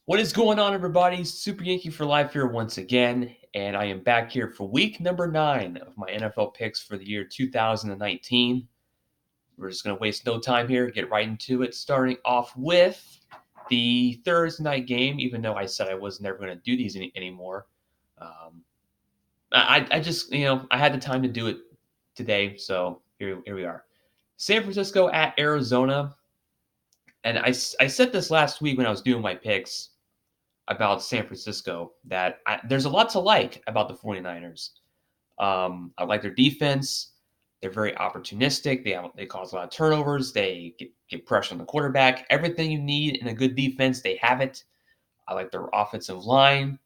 What is going on, everybody? Super Yankee for Life here once again, and I am back here for week number 9 of my NFL picks for the year 2019. We're just going to waste no time here, get right into it, starting off with the Thursday night game, even though I said I was never going to do these anymore. Um, I just, I had the time to do it today, so here we are. San Francisco at Arizona, and I said this last week when I was doing my picks about San Francisco that there's a lot to like about the 49ers. I like their defense. They're very opportunistic. They cause a lot of turnovers. They get pressure on the quarterback. Everything you need in a good defense, they have it. I like their offensive line.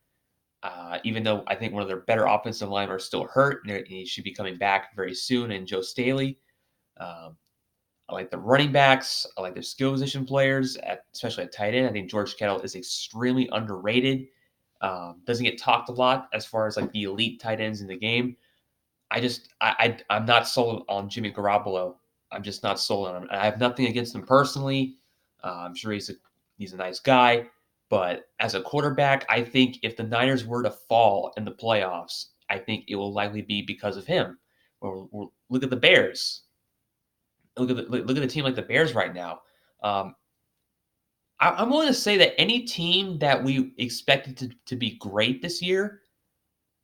Even though I think one of their better offensive line are still hurt, and he should be coming back very soon. And Joe Staley. Um, I like the running backs. I like their skill position players, especially at tight end. I think George Kittle is extremely underrated. Doesn't get talked a lot as far as like the elite tight ends in the game. I'm not sold on Jimmy Garoppolo. I'm just not sold on him. I have nothing against him personally. I'm sure he's a nice guy, but as a quarterback, I think if the Niners were to fall in the playoffs, I think it will likely be because of him. Or look at the Bears. Look at the team like the Bears right now. Um, I'm willing to say that any team that we expected to be great this year,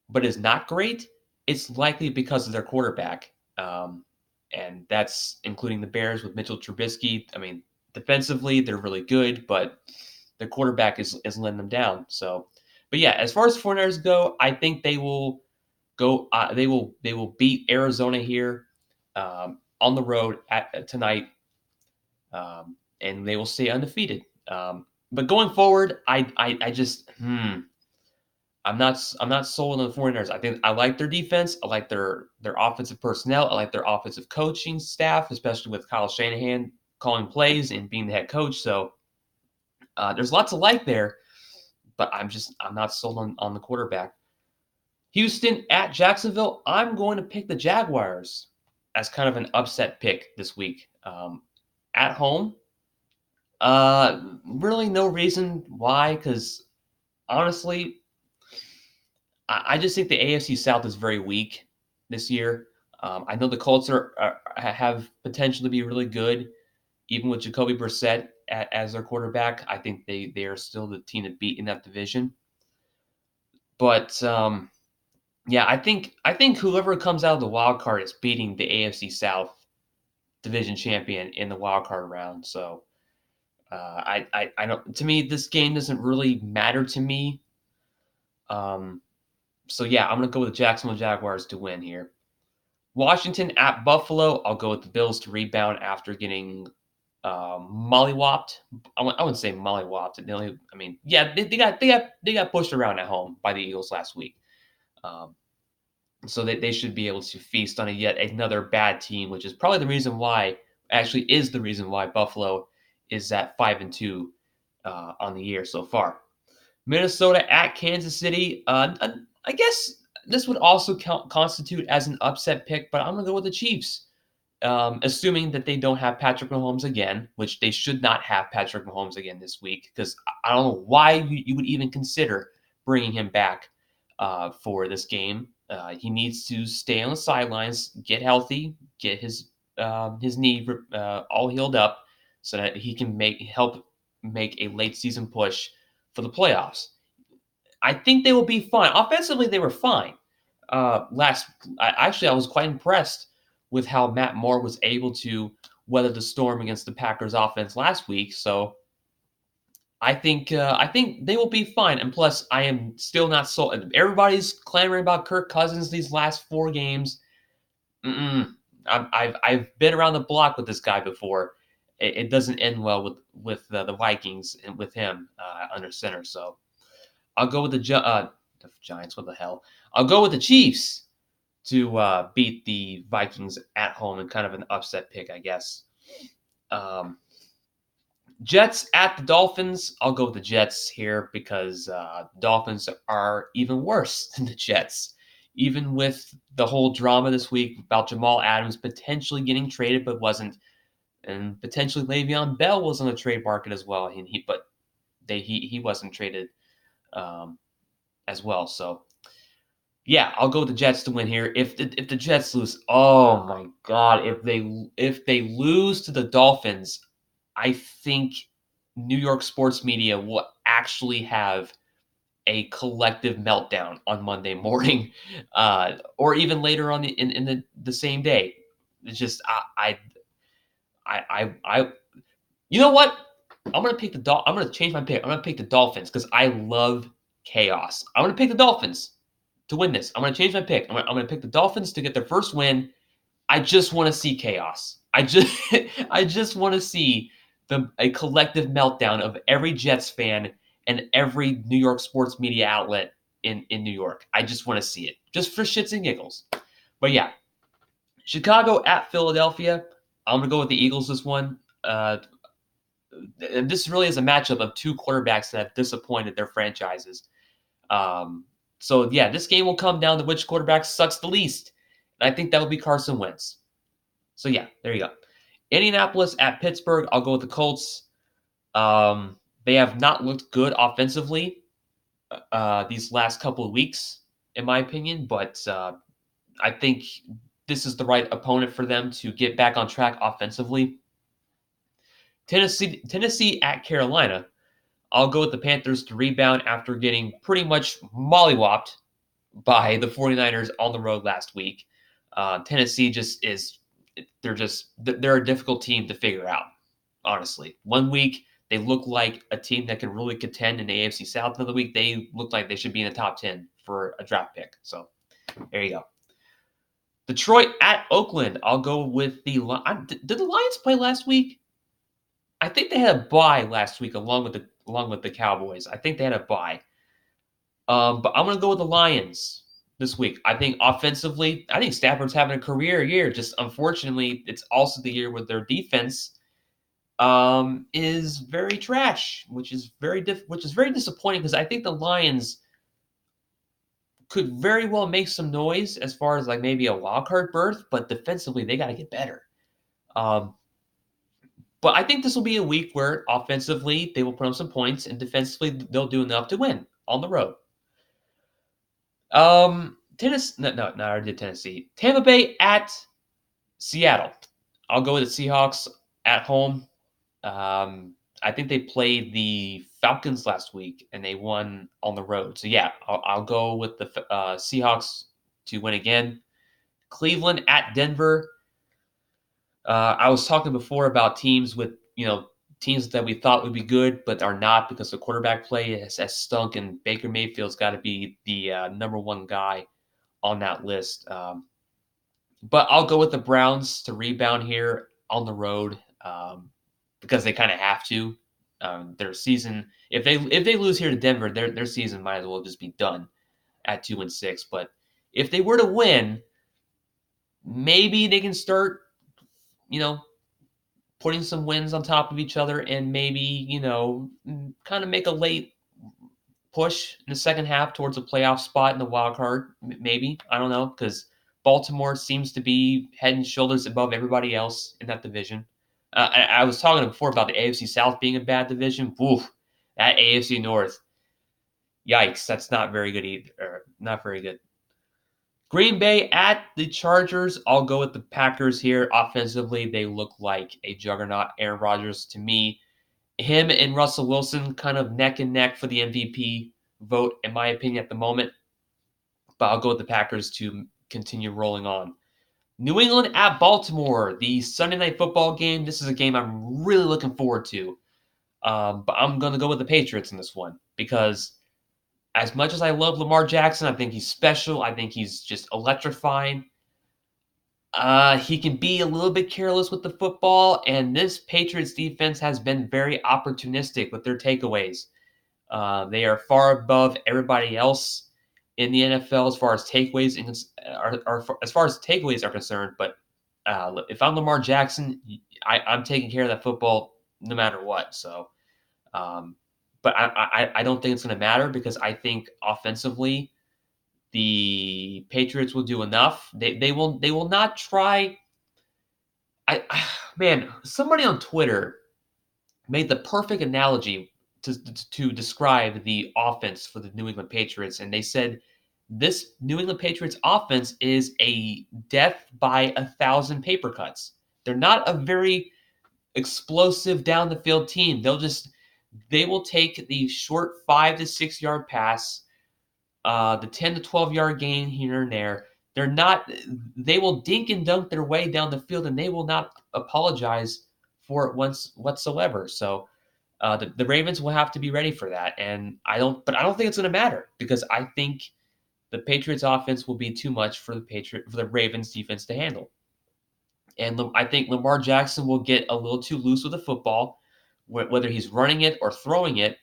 but is not great, it's likely because of their quarterback. And that's including the Bears with Mitchell Trubisky. I mean, defensively, they're really good, but their quarterback is letting them down. So, but yeah, as far as 49ers go, I think they will go. They will beat Arizona here on the road tonight, and they will stay undefeated. But going forward, I just I'm not sold on the 49ers. I think I like their defense. I like their offensive personnel. I like their offensive coaching staff, especially with Kyle Shanahan calling plays and being the head coach. So there's lots to like there, but I'm not sold on the quarterback. Houston at Jacksonville. I'm going to pick the Jaguars as kind of an upset pick this week. At home, really no reason why, because honestly, I just think the AFC South is very weak this year. I know the Colts have potential to be really good, even with Jacoby Brissett as their quarterback. I think they are still the team to beat in that division. But yeah, I think whoever comes out of the wild card is beating the AFC South division champion in the wild card round. So I don't. To me, this game doesn't really matter to me. Um, so yeah, I'm gonna go with the Jacksonville Jaguars to win here. Washington at Buffalo. I'll go with the Bills to rebound after getting mollywopped. I wouldn't say mollywopped. I mean, yeah, they got pushed around at home by the Eagles last week. Um, so they should be able to feast on yet another bad team, which is probably the reason why, actually, is the reason why Buffalo is at 5-2 on the year so far. Minnesota at Kansas City. I guess this would also constitute as an upset pick, but I'm going to go with the Chiefs, assuming that they don't have Patrick Mahomes again, which they should not have Patrick Mahomes again this week, because I don't know why you would even consider bringing him back for this game. He needs to stay on the sidelines, get healthy, get his knee all healed up, so that he can help make a late season push for the playoffs. I think they will be fine. Offensively, they were fine. Actually, I was quite impressed with how Matt Moore was able to weather the storm against the Packers offense last week. So I think they will be fine. And plus, I am still not sold. Everybody's clamoring about Kirk Cousins these last 4 games. Mm-mm. I've been around the block with this guy before. It doesn't end well with the Vikings and with him under center. So I'll go with the Giants. What the hell? I'll go with the Chiefs to beat the Vikings at home in kind of an upset pick, I guess. Um, Jets at the Dolphins. I'll go with the Jets here because Dolphins are even worse than the Jets. Even with the whole drama this week about Jamal Adams potentially getting traded but wasn't, and potentially Le'Veon Bell was on the trade market as well. But he wasn't traded as well. So yeah, I'll go with the Jets to win here. If the Jets lose, oh my God, if they lose to the Dolphins, I think New York sports media will actually have a collective meltdown on Monday morning, or even later on in the same day. It's just I you know what? I'm gonna change my pick. I'm gonna pick the Dolphins because I love chaos. I'm gonna pick the Dolphins to win this. I'm gonna change my pick. I'm gonna pick the Dolphins to get their first win. I just want to see chaos. I just want to see a collective meltdown of every Jets fan and every New York sports media outlet in New York. I just want to see it, just for shits and giggles. But yeah, Chicago at Philadelphia. I'm gonna go with the Eagles this one. This really is a matchup of two quarterbacks that have disappointed their franchises. So yeah, this game will come down to which quarterback sucks the least. And I think that would be Carson Wentz. So yeah, there you go. Indianapolis at Pittsburgh. I'll go with the Colts. They have not looked good offensively these last couple of weeks, in my opinion, but I think this is the right opponent for them to get back on track offensively. Tennessee at Carolina. I'll go with the Panthers to rebound after getting pretty much mollywopped by the 49ers on the road last week. Tennessee they're a difficult team to figure out, honestly. One week, they look like a team that can really contend in the AFC South. Another week, they look like they should be in the top 10 for a draft pick. So there you go. Detroit at Oakland. I'll go with the did the Lions play last week? I think they had a bye last week along with the Cowboys. I think they had a bye. But I'm going to go with the Lions this week. I think offensively, I think Stafford's having a career year. Just unfortunately, it's also the year where their defense is very trash, which is very disappointing because I think the Lions could very well make some noise as far as like maybe a wild card berth, but defensively they got to get better. But I think this will be a week where offensively they will put up some points and defensively they'll do enough to win on the road. Tennessee, no, I already did Tennessee. Tampa Bay at Seattle. I'll go with the Seahawks at home. I think they played the Falcons last week and they won on the road. So yeah, I'll go with the Seahawks to win again. Cleveland at Denver. I was talking before about teams with teams that we thought would be good but are not because the quarterback play has stunk, and Baker Mayfield's got to be the number one guy on that list. But I'll go with the Browns to rebound here on the road because they kind of have to. Their season, if they lose here to Denver, their season might as well just be done at 2-6. But if they were to win, maybe they can start, putting some wins on top of each other and maybe, kind of make a late push in the second half towards a playoff spot in the wild card. Maybe. I don't know, because Baltimore seems to be head and shoulders above everybody else in that division. I was talking before about the AFC South being a bad division. Oof, that AFC North. Yikes, that's not very good either. Not very good. Green Bay at the Chargers. I'll go with the Packers here. Offensively, they look like a juggernaut. Aaron Rodgers, to me, him and Russell Wilson kind of neck and neck for the MVP vote, in my opinion, at the moment. But I'll go with the Packers to continue rolling on. New England at Baltimore, the Sunday Night Football game. This is a game I'm really looking forward to. But I'm going to go with the Patriots in this one because as much as I love Lamar Jackson, I think he's special. I think he's just electrifying. He can be a little bit careless with the football, and this Patriots defense has been very opportunistic with their takeaways. They are far above everybody else in the NFL as far as takeaways are concerned. But if I'm Lamar Jackson, I'm taking care of that football no matter what. So, but I don't think it's going to matter because I think offensively the Patriots will do enough. They will not try. Man, somebody on Twitter made the perfect analogy to describe the offense for the New England Patriots, and they said this New England Patriots offense is a death by 1,000 paper cuts. They're not a very explosive down the field team. They will take the short 5 to 6 yard pass, the 10 to 12 yard gain here and there. They will dink and dunk their way down the field, and they will not apologize for it whatsoever. So the Ravens will have to be ready for that, and I don't think it's going to matter because I think the Patriots offense will be too much for the Ravens defense to handle. And I think Lamar Jackson will get a little too loose with the football, whether he's running it or throwing it.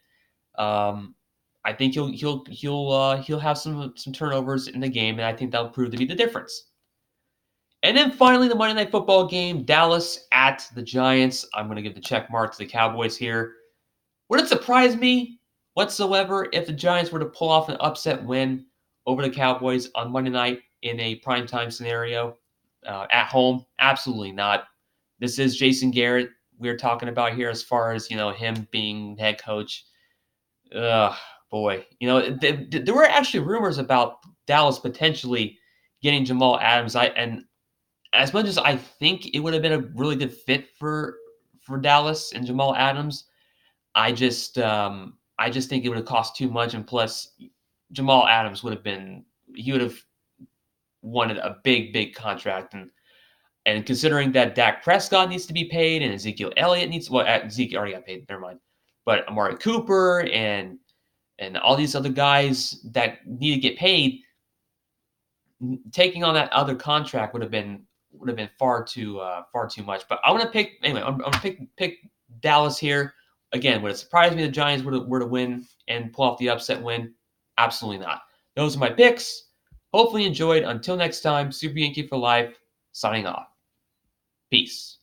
I think he'll have some turnovers in the game, and I think that'll prove to be the difference. And then finally, the Monday Night Football game, Dallas at the Giants. I'm going to give the check mark to the Cowboys here. Would it surprise me whatsoever if the Giants were to pull off an upset win over the Cowboys on Monday night in a primetime scenario at home? Absolutely not. This is Jason Garrett we're talking about here as far as, him being head coach. Ugh, boy. There were actually rumors about Dallas potentially getting Jamal Adams. And as much as I think it would have been a really good fit for Dallas and Jamal Adams, I just think it would have cost too much, and plus Jamal Adams would have wanted a big contract, and considering that Dak Prescott needs to be paid and Ezekiel Elliott Zeke already got paid, never mind, but Amari Cooper and all these other guys that need to get paid, taking on that other contract would have been far too much. But I'm gonna pick anyway. I'm gonna pick Dallas here. Again, would it surprise me the Giants were to win and pull off the upset win? Absolutely not. Those are my picks. Hopefully you enjoyed. Until next time, Super Yankee for life. Signing off. Peace.